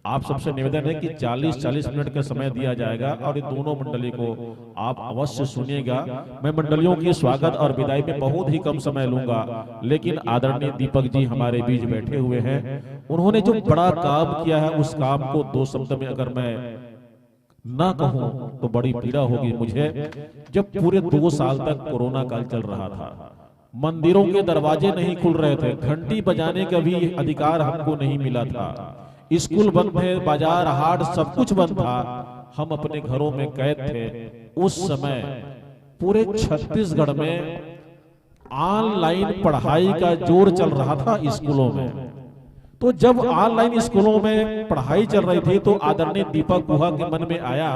आप सबसे निवेदन है कि 40-40 मिनट का समय दिया जाएगा और ये दोनों मंडली को आप अवश्य सुनिएगा। मैं मंडलियों की स्वागत और विदाई में बहुत ही कम समय लूंगा, लेकिन आदरणीय दीपक जी हमारे बीच बैठे हुए हैं। उन्होंने जो बड़ा काम किया है उस काम को दो शब्द में अगर मैं ना कहूं तो बड़ी पीड़ा होगी मुझे। जब पूरे 2 साल तक कोरोना काल चल रहा था, मंदिरों के दरवाजे नहीं खुल रहे थे, घंटी बजाने का भी अधिकार हमको नहीं मिला था, स्कूल बंद थे, बाजार हाट सब कुछ बंद था, हम अपने घरों में कैद थे। उस समय पूरे छत्तीसगढ़ में ऑनलाइन पढ़ाई का जोर चल रहा था स्कूलों में। तो जब ऑनलाइन स्कूलों में पढ़ाई चल रही थी तो आदरणीय दीपक गुहा के मन में आया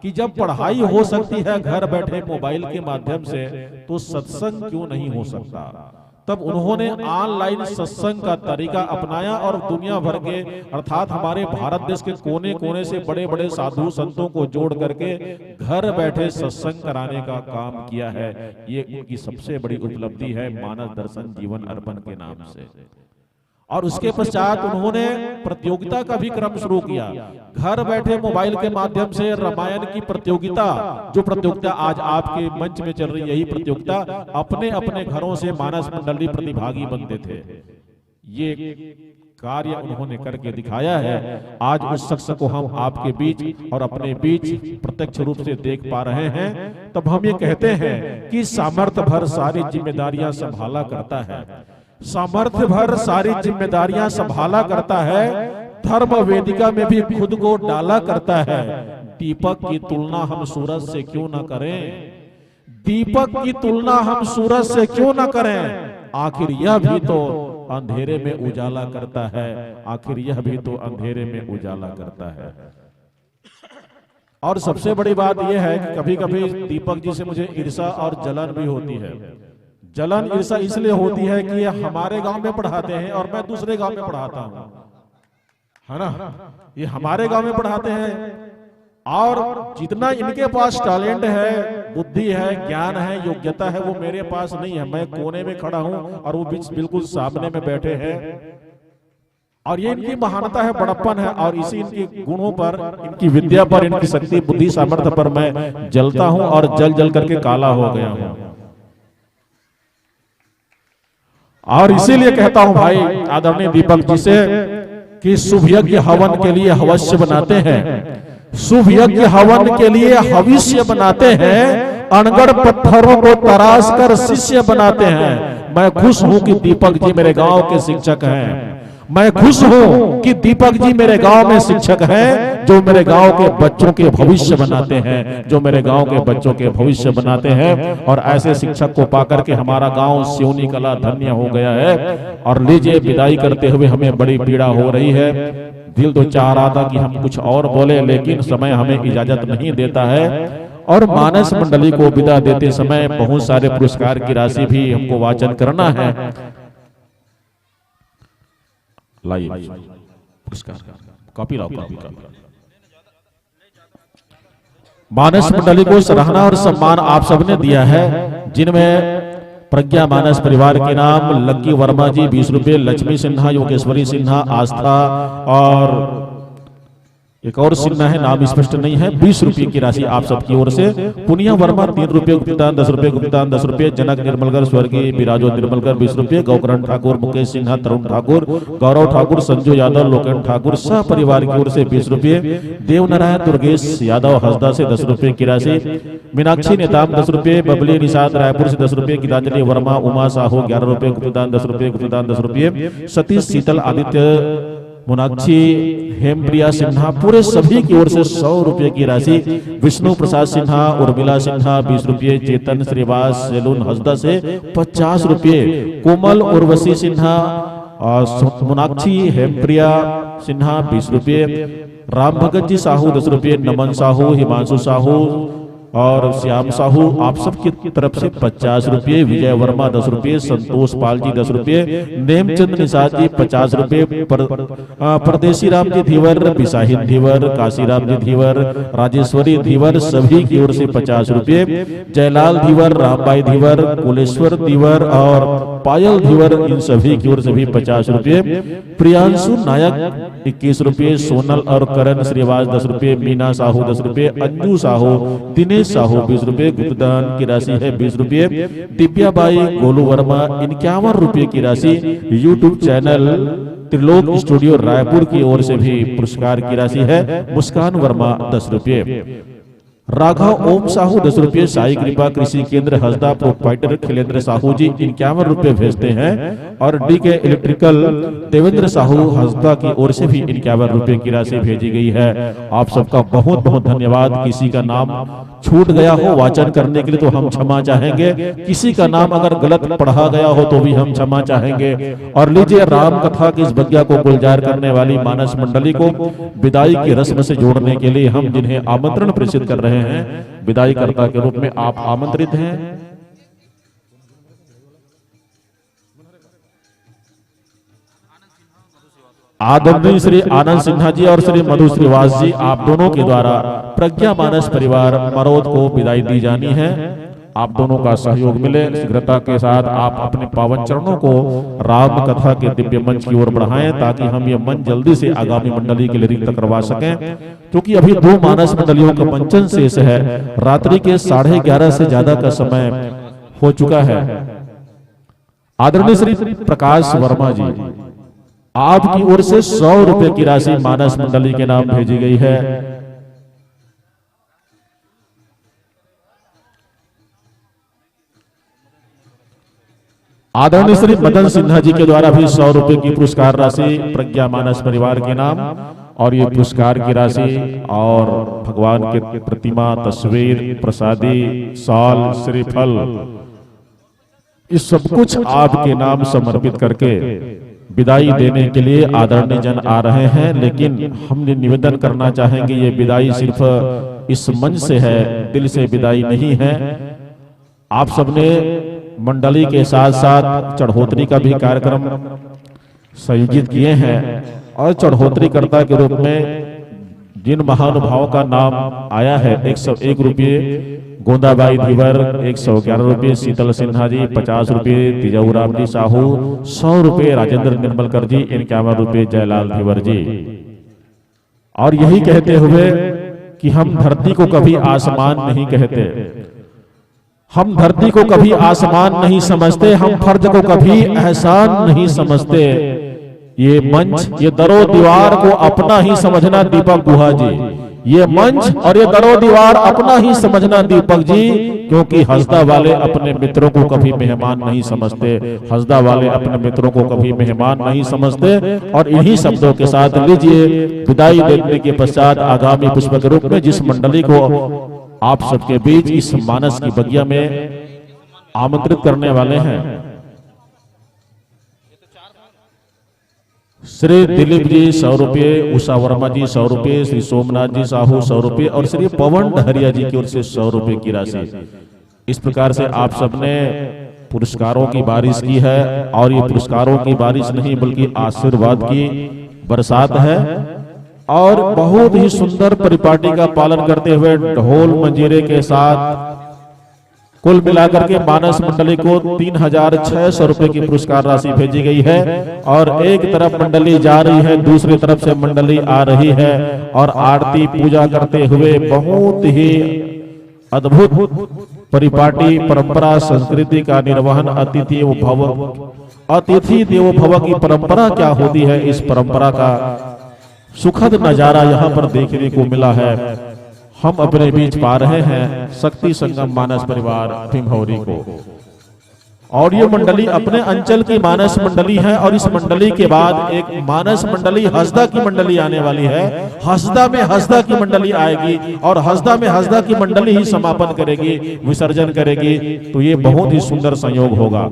कि जब पढ़ाई हो सकती है घर बैठे मोबाइल के माध्यम से, तो सत्संग क्यों नहीं हो सकता। तब उन्होंने ऑनलाइन सत्संग का तरीका अपनाया और दुनिया भर के अर्थात हमारे भारत देश के कोने कोने से बड़े बड़े साधु संतों को जोड़ करके घर बैठे सत्संग कराने का काम किया है। ये उनकी सबसे बड़ी उपलब्धि है मानस दर्शन जीवन अर्पण के नाम से। और उसके पश्चात उन्होंने प्रतियोगिता का भी क्रम शुरू किया। घर बैठे मोबाइल के माध्यम से रामायण की प्रतियोगिता, जो प्रतियोगिता आज आपके मंच में चल रही है, यही प्रतियोगिता अपने अपने घरों से मानस मंडली प्रतिभागी बनते थे। ये कार्य उन्होंने करके दिखाया है। आज उस शख्स को हम आपके बीच और अपने बीच प्रत्यक्ष रूप से देख पा रहे हैं। तब हम ये कहते हैं कि सामर्थ्य भर सारी जिम्मेदारियां संभाला करता है, सामर्थ्य भर सारी जिम्मेदारियां संभाला करता है, धर्म वेदिका में भी खुद को डाला करता है। दीपक की तुलना हम सूरज से क्यों ना करें, दीपक की तुलना हम सूरज से क्यों ना करें। आखिर यह भी तो अंधेरे में उजाला करता है, आखिर यह भी तो अंधेरे में उजाला करता है। और सबसे बड़ी बात यह है कि कभी कभी दीपक जी से मुझे ईर्षा और जलन भी होती है। जलन ईर्षा इसलिए होती है कि ये हमारे गांव में पढ़ाते हैं और मैं दूसरे गांव में पढ़ाता हूं, है ना। ये हमारे गांव में पढ़ाते हैं और जितना इनके पास टैलेंट है, बुद्धि है, ज्ञान है, योग्यता है, वो मेरे पास नहीं है। मैं कोने में खड़ा हूं और वो बिल्कुल सामने में बैठे हैं। और ये इनकी महानता है, बड़प्पन है, और इसी इनके गुणों पर, इनकी विद्या पर, इनकी शक्ति बुद्धि सामर्थ्य पर मैं जलता हूं और जल जल करके काला हो गया हूं। और इसीलिए कहता हूं भाई आदरणीय दीपक जी से कि शुभ यज्ञ हवन के लिए हवस्य बनाते हैं, शुभ यज्ञ हवन के लिए हविष्य बनाते हैं, अनगढ़ पत्थरों को तराश कर शिष्य बनाते हैं। मैं खुश हूं कि दीपक जी मेरे गांव के शिक्षक हैं, मैं खुश हूं कि दीपक जी मेरे गांव में शिक्षक हैं, जो मेरे गांव के बच्चों के भविष्य बनाते हैं, जो मेरे गांव के बच्चों के भविष्य बनाते हैं। और ऐसे शिक्षक को पाकर के हमारा गांव सियोनी कला धन्य हो गया है। और लीजिए विदाई करते हुए हमें बड़ी पीड़ा हो रही है। दिल तो चाह रहा था कि हम कुछ और बोले, लेकिन समय हमें इजाजत नहीं देता है। और मानस मंडली को विदा देते समय बहुत सारे पुरस्कार की राशि भी हमको वाचन करना है। लाइए पुरस्कार, कॉपी लाओ, कॉपी। मानस मंडली को सराहना और सम्मान आप सबने दिया है, जिनमें प्रज्ञा मानस परिवार के नाम लक्की वर्मा जी 20 रुपए, लक्ष्मी सिन्हा, योगेश्वरी सिन्हा, आस्था और एक और चिन्ह है, नाम स्पष्ट नहीं है। 20 रुपये की राशि आप सबकी ओर से। पुनिया वर्मा 3 रुपये गुप्तान, 10 रुपये गुप्तान, 10 रुपये। जनक निर्मलकर स्वर्गीय विराजो निर्मलकर 20 रुपये। गौकरण ठाकुर, मुकेश सिन्हा, तरुण ठाकुर, गौरव ठाकुर, संजू यादव, लोकेन ठाकुर सह परिवार की ओर से 20 रुपये। देवनारायण दुर्गेश यादव हसदा से 10 रुपये की राशि। मीनाक्षी नेताम 10 रुपये। बबली निषाद रायपुर से 10 रुपये। गीतांजलि वर्मा, उमा साहू 11 रुपये गुप्तान, 10 रुपये गुप्तान, 10 रुपये। सतीश शीतल आदित्य मोनाक्षी हेमप्रिया सिन्हा पूरे सभी की ओर से 100 रुपये की राशि। विष्णु प्रसाद सिन्हा, उर्मिला सिन्हा 20 रुपये। चेतन श्रीवास सैलून हसदा से 50 रुपये। कोमल उर्वशी सिन्हा, मोनाक्षी हेमप्रिया सिन्हा 20 रुपये। राम भगत जी साहू 10 रुपये। नमन साहू, हिमांशु साहू और श्याम साहू आप सबकी तरफ से 50 रुपये। विजय वर्मा 10 रुपये। संतोष पाल जी 10 रुपये। नेमचंद निषाद जी 50 रुपये। परदेसी राम जी धीवर, बिसाहिद धीवर, काशीराम जी धीवर, राजेश्वरी धीवर सभी की ओर से 50 रुपये। जयलाल धीवर, रामबाई धीवर, कुलेश्वर धीवर और पायल धीवर इन सभी की ओर से भी 50 रुपये। प्रियांशु नायक 21 रुपये। सोनल और करण श्रीवास 10 रुपये। मीना साहू 10 रुपये। अंजू साहू, दिनेश साहू 20 रुपये। गुप्तदान की राशि है 20 रुपये। दिव्याबाई गोलू वर्मा 51 रुपये की राशि। YouTube channel Trilok studio Raipur की ओर से भी पुरस्कार की राशि है। मुस्कान वर्मा 10 रुपये। राघव ओम साहू 10 रुपये। साई कृपा कृषि केंद्र हसदा प्रोप्राइटर खिलेंद्र साहू जी 51 रुपये भेजते हैं। और डी के इलेक्ट्रिकल देवेंद्र साहू हसदा की ओर से भी 51 रुपये की राशि भेजी गई है। आप सबका बहुत बहुत धन्यवाद। किसी का नाम छूट गया हो वाचन करने के लिए तो हम क्षमा चाहेंगे। किसी का नाम अगर गलत पढ़ा गया हो तो भी हम क्षमा चाहेंगे। और लीजिए राम कथा की इस बगिया को गुलजार करने वाली मानस मंडली को विदाई की रस्म से जोड़ने के लिए हम जिन्हें आमंत्रण प्रेषित कर रहे हैं, विदाईकर्ता के रूप में आप आमंत्रित हैं। आदरणीय श्री आनंद सिन्हा जी और श्री मधु श्रीवास जी आप दोनों के द्वारा प्रज्ञा मानस परिवार मरोद को विदाई दी जानी है। आप दोनों का सहयोग मिले। शीघ्रता के साथ आप अपने पावन चरणों को राम कथा के दिव्य मंच की ओर बढ़ाएं ताकि हम ये मंच जल्दी से आगामी मंडली के लिए रिक्त करवा सकें, क्योंकि अभी 2 मानस मंडलियों का पंचन शेष है। रात्रि के 11:30 से ज्यादा का समय हो चुका है। आदरणीय श्री प्रकाश वर्मा जी आपकी ओर से 100 रुपये की राशि मानस मंडली के नाम भेजी गई है। आदरणीय श्री मदन सिन्हा जी के द्वारा भी 100 रुपये की पुरस्कार राशि प्रज्ञा मानस परिवार के नाम। और ये पुरस्कार की राशि और भगवान के प्रतिमा, तस्वीर, प्रसादी, साल, श्रीफल इस सब कुछ आपके नाम समर्पित करके विदाई देने के लिए आदरणीय जन आ रहे हैं। लेकिन हमने निवेदन करना चाहेंगे ये विदाई सिर्फ इस मंच से है, दिल से विदाई नहीं है। आप सबने मंडली के साथ साथ चढ़ोतरी का भी कार्यक्रम संयोजित किए हैं और चढ़ोतरी कर्ता के रूप में जिन महानुभावों का नाम आया है 101 रुपये गोंदाबाई धीवर, 111 रुपये शीतल सिन्हा जी, 50 रुपये तिजौराम जी साहू, 100 रुपये राजेंद्र निर्मलकर जी, 51 रुपये जयलाल धीवर जी। और यही कहते हुए कि हम धरती को कभी आसमान नहीं कहते, हम धरती को कभी आसमान नहीं समझते, हम फर्ज को कभी एहसान नहीं समझते। ये मंच, ये दरो दीवार को अपना ही समझना दीपक गुहा जी, ये मंच और ये दरो दीवार अपना ही समझना दीपक जी, क्योंकि हसदा वाले अपने मित्रों को कभी मेहमान नहीं समझते, हसदा वाले अपने मित्रों को कभी मेहमान नहीं समझते। और इन्हीं शब्दों के साथ लीजिए विदाई देने के पश्चात आगामी पुष्प के रूप में जिस मंडली को आप सबके बीच इस मानस की बगिया में आमंत्रित करने वाले हैं, श्री दिलीप जी 100 रुपये, उषा वर्मा जी 100 रुपये, श्री सोमनाथ जी साहू 100 रुपये और श्री पवन डहरिया जी की ओर से 100 रुपये की राशि। इस प्रकार से आप सबने पुरस्कारों की बारिश की है। और ये पुरस्कारों की बारिश नहीं बल्कि आशीर्वाद की बरसात है। और बहुत ही सुंदर परिपाटी का पालन करते हुए ढोल मंजीरे के साथ कुल मिलाकर के मानस मंडली को 3600 रुपए की पुरस्कार राशि भेजी गई है। और एक तरफ मंडली जा रही है, दूसरी तरफ से मंडली आ रही है और आरती पूजा करते हुए बहुत ही अद्भुत परिपाटी परंपरा संस्कृति का निर्वहन अतिथि देवो भव की परंपरा क्या होती है, इस परंपरा का सुखद नजारा यहाँ पर देखने को मिला है। हम अपने बीच पा रहे हैं शक्ति संगम मानस परिवार भीमभौरी को। और ये मंडली अपने अंचल की मानस मंडली है और इस मंडली के बाद एक मानस मंडली हसदा की मंडली आने वाली है। हसदा में हसदा की मंडली आएगी और हसदा में हसदा की मंडली ही समापन करेगी, विसर्जन करेगी। तो ये बहुत ही सुंदर संयोग होगा।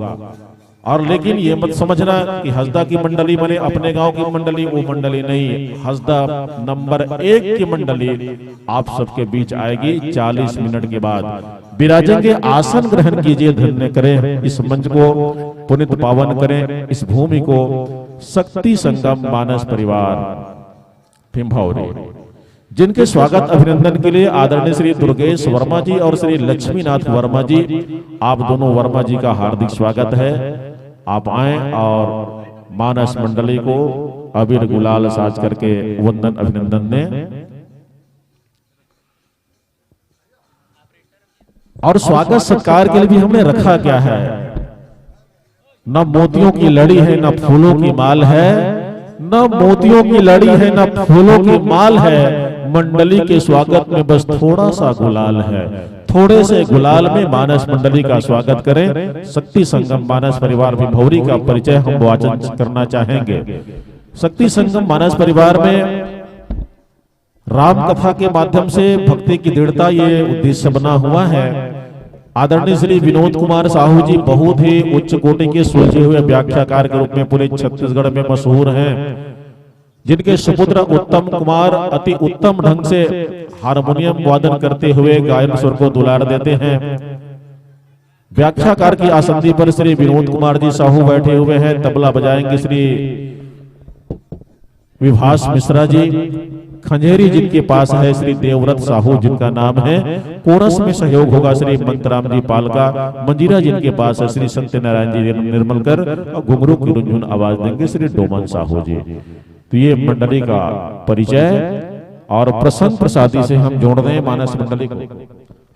और लेकिन ये मत समझना कि हसदा की मंडली माने अपने गांव की मंडली, वो मंडली नहीं। हसदा नंबर 1 की मंडली आप सबके बीच आएगी 40 मिनट के बाद। विराजेंगे, आसन ग्रहण कीजिए, धन्य करें इस मंच को, पुनित पावन करें इस भूमि को। शक्ति संगम मानस परिवार भीमभौरी, जिनके स्वागत अभिनंदन के लिए आदरणीय श्री दुर्गेश वर्मा जी और श्री लक्ष्मीनाथ वर्मा जी, आप दोनों वर्मा जी का हार्दिक स्वागत है। आप आए और मानस मंडली को अबीर गुलाल साज करके वंदन अभिनंदन दें। और स्वागत सत्कार के लिए भी हमने रखा क्या है, न मोतियों की लड़ी है न फूलों की माल है, न मोतियों की लड़ी है न फूलों की माल है। मंडली के स्वागत में बस थोड़ा सा गुलाल है। थोड़े से गुलाल में मानस मंडली का स्वागत करें। शक्ति संगम मानस परिवार भीमभौरी का परिचय हम वाचन करना चाहेंगे। शक्ति संगम मानस परिवार में राम कथा के माध्यम से भक्ति की दृढ़ता ये उद्देश्य बना हुआ है। आदरणीय श्री विनोद कुमार साहू जी बहुत ही उच्च कोटि के सुलझे हुए व्याख्याकार के रूप में पूरे छत्तीसगढ़ में मशहूर हैं, जिनके सुपुत्र उत्तम कुमार अति उत्तम ढंग से हारमोनियम वादन करते हुए गायन स्वर को दुलार देते हैं। व्याख्याकार की आसंदी पर श्री विनोद कुमार जी साहू बैठे हुए हैं। तबला बजाएंगे श्री विभास मिश्रा जी। खंजेरी जिनके पास है श्री देवव्रत साहू जिनका नाम है। कोरस में सहयोग होगा श्री मंतराम जी पालका। मंजीरा जिनके पास है श्री सत्यनारायण जी निर्मलकर। और घुंघरू की रुंझुन आवाज देंगे श्री डोमन साहू जी। तो ये मंडली का परिचय और प्रसन्न प्रसादी से हम जोड़ रहे हैं मानस मंडली को।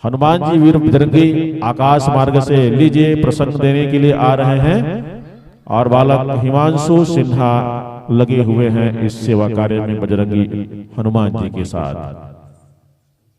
हनुमान जी वीर बजरंगी आकाश मार्ग से लीजिए, प्रसन्न देने के लिए आ रहे हैं। और बालक हिमांशु सिन्हा लगे हुए हैं इस सेवा कार्य में बजरंगी हनुमान जी के साथ।